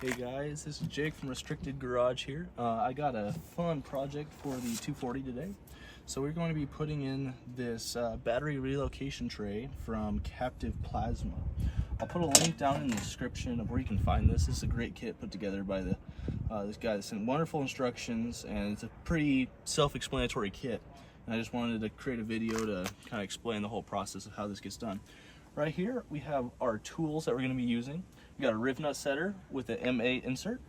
Hey guys, this is Jake from Restricted Garage here. I got a fun project for the 240 today. So we're going to be putting in this battery relocation tray from Captive Plasma. I'll put a link down in the description of where you can find this. This is a great kit put together by this guy that sent wonderful instructions, and it's a pretty self-explanatory kit. And I just wanted to create a video to kind of explain the whole process of how this gets done. Right here we have our tools that we're going to be using. We've got a riv nut setter with an M8 insert.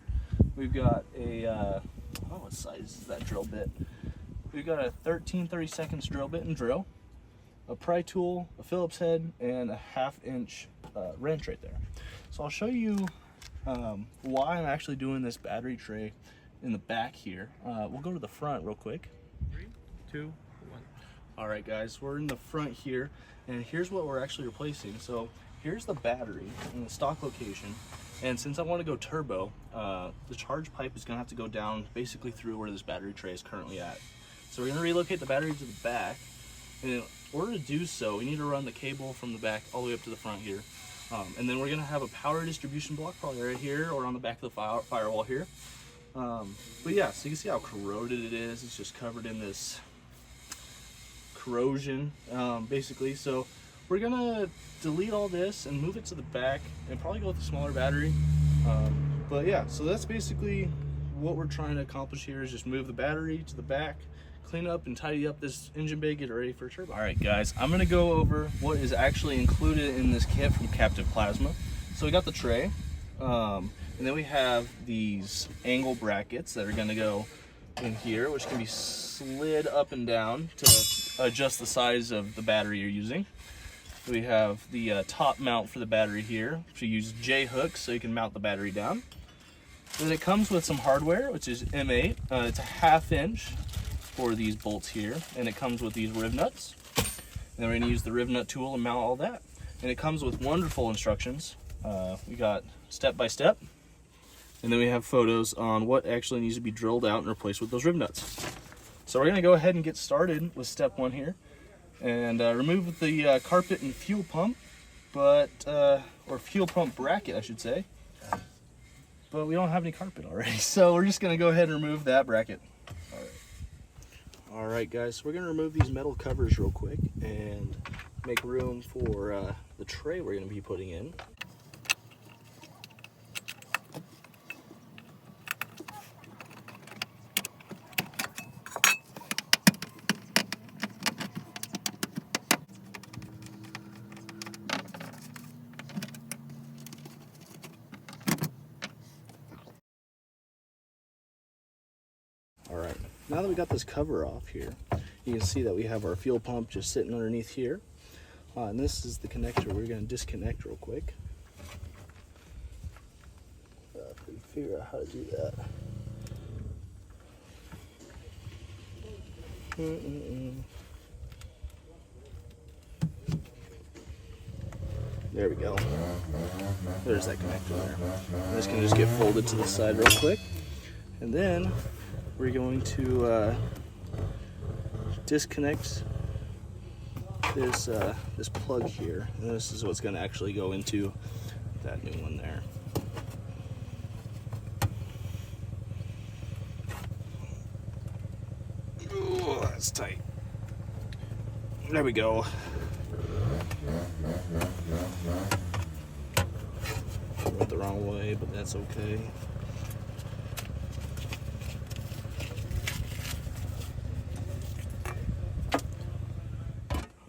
We've got a, what size is that drill bit? We've got a 13/32 drill bit and drill, a pry tool, a Phillips head, and a 1/2-inch wrench right there. So I'll show you why I'm actually doing this battery tray in the back here. We'll go to the front real quick. 3, 2, 1. All right guys, we're in the front here, and here's what we're actually replacing. So here's the battery in the stock location, and since I want to go turbo, the charge pipe is going to have to go down basically through where this battery tray is currently at. So we're going to relocate the battery to the back, and in order to do so, we need to run the cable from the back all the way up to the front here. And then we're going to have a power distribution block probably right here or on the back of the firewall here. But yeah, so you can see how corroded it is. It's just covered in this corrosion, basically. So we're gonna delete all this and move it to the back and probably go with a smaller battery. But yeah, so that's basically what we're trying to accomplish here, is just move the battery to the back, clean up and tidy up this engine bay, get it ready for a turbo. All right guys, I'm gonna go over what is actually included in this kit from Captive Plasma. So we got the tray, and then we have these angle brackets that are gonna go in here, which can be slid up and down to adjust the size of the battery you're using. We have the top mount for the battery here, which you use J hooks so you can mount the battery down. Then it comes with some hardware, which is M8. It's a 1/2 inch for these bolts here, and it comes with these riv nuts. And then we're going to use the riv nut tool and mount all that. And it comes with wonderful instructions. We got step by step, and then we have photos on what actually needs to be drilled out and replaced with those riv nuts. So we're going to go ahead and get started with step 1 here, and remove the carpet and fuel pump, or fuel pump bracket I should say, but we don't have any carpet already, so we're just going to go ahead and remove that bracket. All right guys, so we're going to remove these metal covers real quick and make room for the tray we're going to be putting in. All right, now that we got this cover off here, you can see that we have our fuel pump just sitting underneath here. And this is the connector we're going to disconnect real quick. If we figure out how to do that. There we go. There's that connector there. This can just get folded to the side real quick. And then we're going to disconnect this this plug here, and this is what's going to actually go into that new one there. Ooh, that's tight. There we go. Went the wrong way, but that's okay.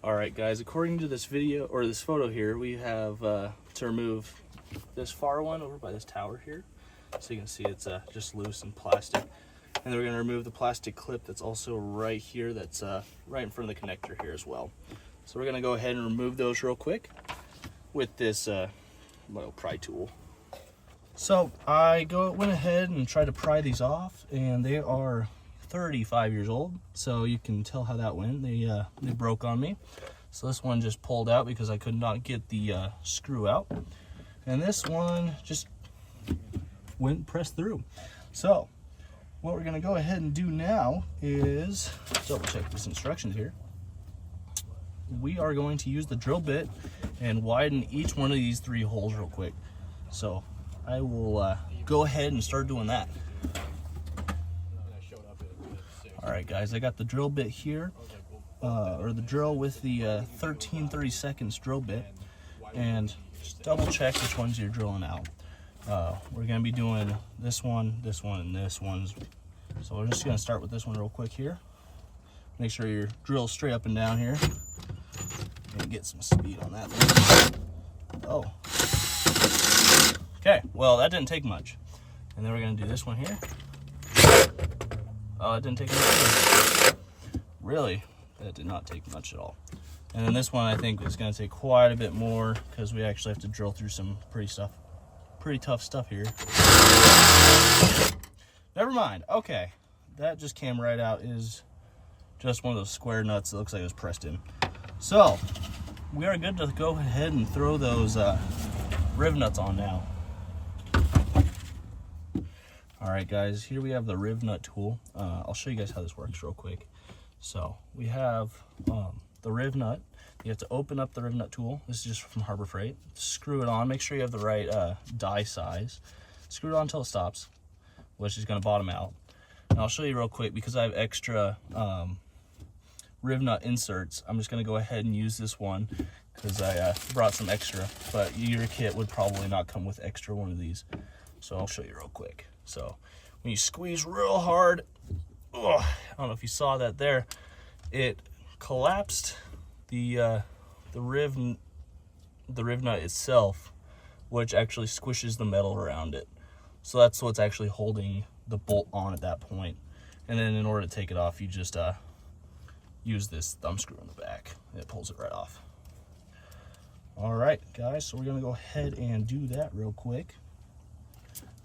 Alright guys, according to this video, or this photo here, we have to remove this far one over by this tower here. So you can see it's just loose and plastic. And then we're going to remove the plastic clip that's also right here, that's right in front of the connector here as well. So we're going to go ahead and remove those real quick with this little pry tool. So I went ahead and tried to pry these off, and they are 35 years old, so you can tell how that went. They broke on me. So this one just pulled out because I could not get the screw out, and this one just went pressed through. So what we're going to go ahead and do now is double check these instructions here. We are going to use the drill bit and widen each one of these 3 holes real quick. So I will go ahead and start doing that. All right, guys, I got the drill bit here, or the drill with the 13/32 drill bit, and just double check which ones you're drilling out. We're gonna be doing this one, and this one. So we're just gonna start with this one real quick here. Make sure your drill's straight up and down here. And get some speed on that thing. Oh. Okay, well, that didn't take much. And then we're gonna do this one here. Oh, it didn't take much. Really? That did not take much at all. And then this one I think is gonna take quite a bit more because we actually have to drill through some pretty tough stuff here. Never mind. Okay, that just came right out. Is just one of those square nuts that looks like it was pressed in. So we are good to go ahead and throw those riv nuts on now. All right, guys, here we have the riv nut tool. I'll show you guys how this works real quick. So we have the riv nut. You have to open up the riv nut tool. This is just from Harbor Freight. Screw it on. Make sure you have the right die size. Screw it on until it stops, which is going to bottom out. And I'll show you real quick because I have extra riv nut inserts. I'm just going to go ahead and use this one because I brought some extra, but your kit would probably not come with extra one of these. So I'll show you real quick. So when you squeeze real hard, I don't know if you saw that there, it collapsed the riv nut itself, which actually squishes the metal around it. So that's what's actually holding the bolt on at that point. And then in order to take it off, you just use this thumb screw in the back and it pulls it right off. All right, guys, so we're gonna go ahead and do that real quick.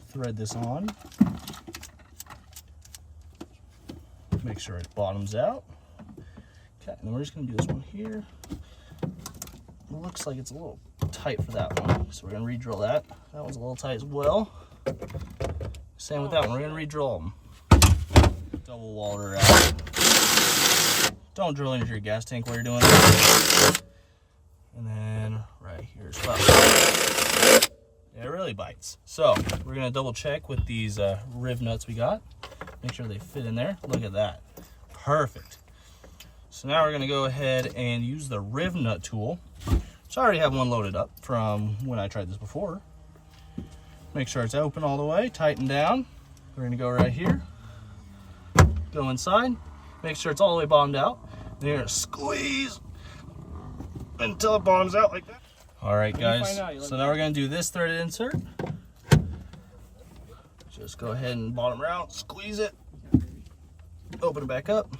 Thread this on. Make sure it bottoms out. Okay, and then we're just gonna do this one here. It looks like it's a little tight for that one, so we're gonna re-drill that. That one's a little tight as well. Same with that one, we're gonna re-drill them. Double wall her out. Don't drill into your gas tank while you're doing that. And then right here as well. It really bites. So we're gonna double check with these riv nuts we got. Make sure they fit in there. Look at that. Perfect. So now we're gonna go ahead and use the riv nut tool. So I already have one loaded up from when I tried this before. Make sure it's open all the way, tighten down. We're gonna go right here. Go inside. Make sure it's all the way bottomed out. Then you're gonna squeeze until it bottoms out like that. All right, guys. So now we're gonna do this threaded insert. Just go ahead and bottom her out, squeeze it, open it back up,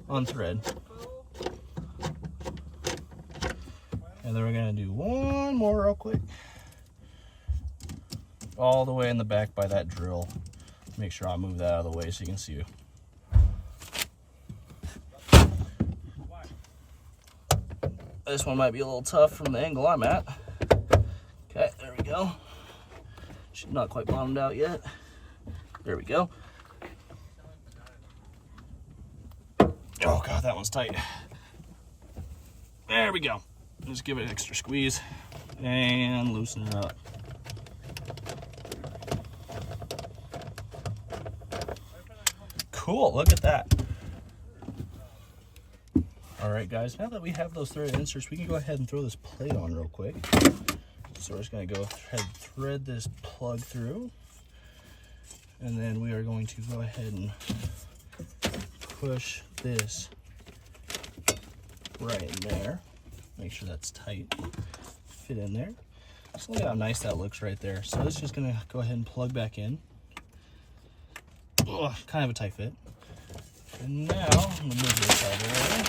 unthread. And then we're gonna do one more real quick. All the way in the back by that drill. Make sure I move that out of the way so you can see. This one might be a little tough from the angle I'm at. Okay, there we go. She's not quite bottomed out yet. There we go. Oh God, that one's tight. There we go. Just give it an extra squeeze and loosen it up. Cool, look at that. All right, guys, now that we have those threaded inserts, we can go ahead and throw this plate on real quick. So we're just gonna go thread this plug through. And then we are going to go ahead and push this right in there. Make sure that's tight, fit in there. Just look at how nice that looks right there. So this is just gonna go ahead and plug back in. Ugh, kind of a tight fit. And now, I'm gonna move this out of the way.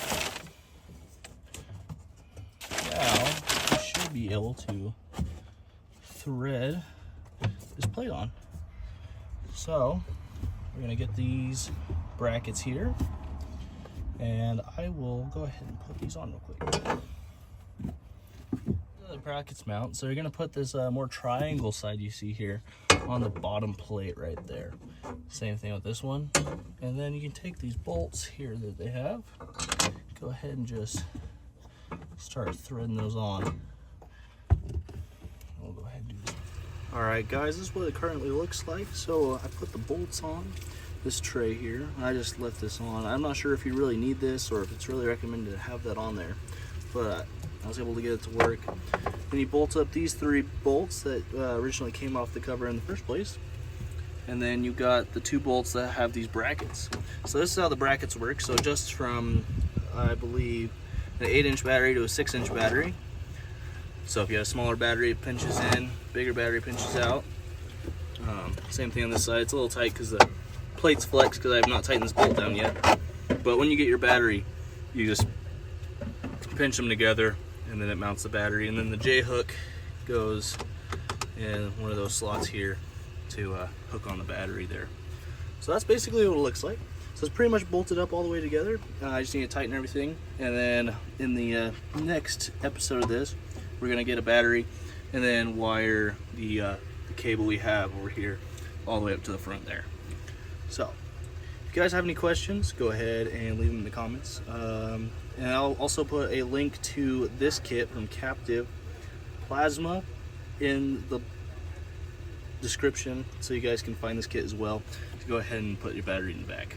Now, you should be able to thread this plate on. So, we're gonna get these brackets here, and I will go ahead and put these on real quick. The brackets mount, so you're gonna put this more triangle side you see here on the bottom plate right there. Same thing with this one. And then you can take these bolts here that they have, go ahead and just start threading those on. We'll go ahead and do this Alright guys, this is what it currently looks like. So I put the bolts on this tray here. I just left this on. I'm not sure if you really need this or if it's really recommended to have that on there, but I was able to get it to work. Then you bolt up these 3 bolts that originally came off the cover in the first place. And then you got the 2 bolts that have these brackets. So this is how the brackets work. So just from, I believe, an 8-inch battery to a 6-inch battery. So if you have a smaller battery, it pinches in, bigger battery pinches out. Same thing on this side. It's a little tight because the plate's flex because I have not tightened this bolt down yet. But when you get your battery, you just pinch them together and then it mounts the battery. And then the J-hook goes in one of those slots here to hook on the battery there. So that's basically what it looks like. So it's pretty much bolted up all the way together. I just need to tighten everything. And then in the next episode of this, we're gonna get a battery and then wire the cable we have over here all the way up to the front there. So if you guys have any questions, go ahead and leave them in the comments. And I'll also put a link to this kit from Captive Plasma in the description so you guys can find this kit as well to go ahead and put your battery in the back.